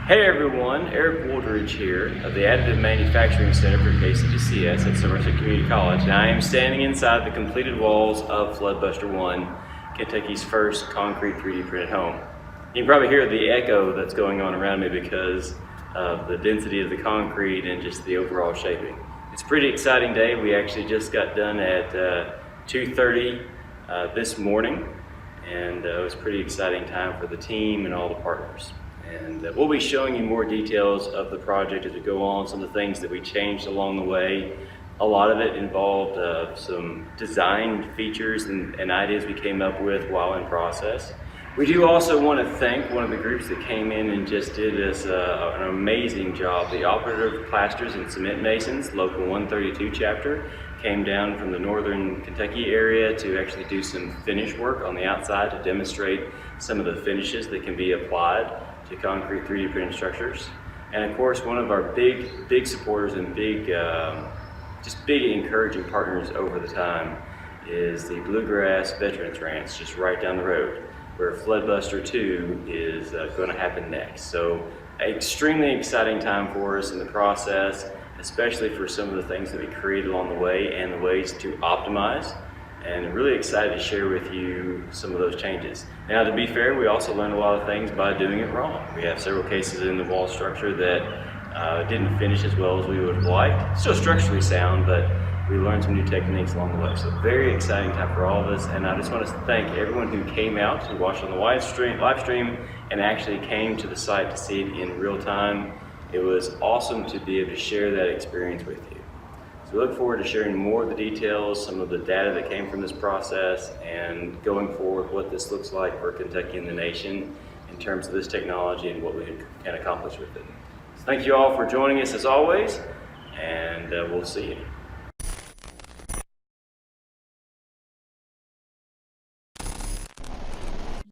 Hey everyone, Eric Woolridge here of the Additive Manufacturing Center for KCDCS at Somerset Community College, and I am standing inside the completed walls of Floodbuster 1, Kentucky's first concrete 3D printed home. You can probably hear the echo that's going on around me because of the density of the concrete and just the overall shaping. It's a pretty exciting day. We actually just got done at 2:30 this morning, and it was a pretty exciting time for the team and all the partners. And we'll be showing you more details of the project as we go on, some of the things that we changed along the way. A lot of it involved some design features and ideas we came up with while in process. We do also want to thank one of the groups that came in and just did us an amazing job. The Operative Plasters and Cement Masons, Local 132 chapter, came down from the northern Kentucky area to actually do some finish work on the outside to demonstrate some of the finishes that can be applied to concrete 3D printed structures. And of course, one of our big supporters and big encouraging partners over the time is the Bluegrass Veterans Ranch just right down the road, where Floodbuster 2 is going to happen next. So extremely exciting time for us in the process, especially for some of the things that we created along the way and the ways to optimize. And really excited to share with you some of those changes. Now, to be fair, we also learned a lot of things by doing it wrong. We have several cases in the wall structure that didn't finish as well as we would have liked. Still structurally sound, but we learned some new techniques along the way. So very exciting time for all of us, and I just want to thank everyone who came out to watch on the live stream and actually came to the site to see it in real time. It was awesome to be able to share that experience with you. So we look forward to sharing more of the details, some of the data that came from this process, and going forward what this looks like for Kentucky and the nation in terms of this technology and what we can accomplish with it. So thank you all for joining us as always, and we'll see you.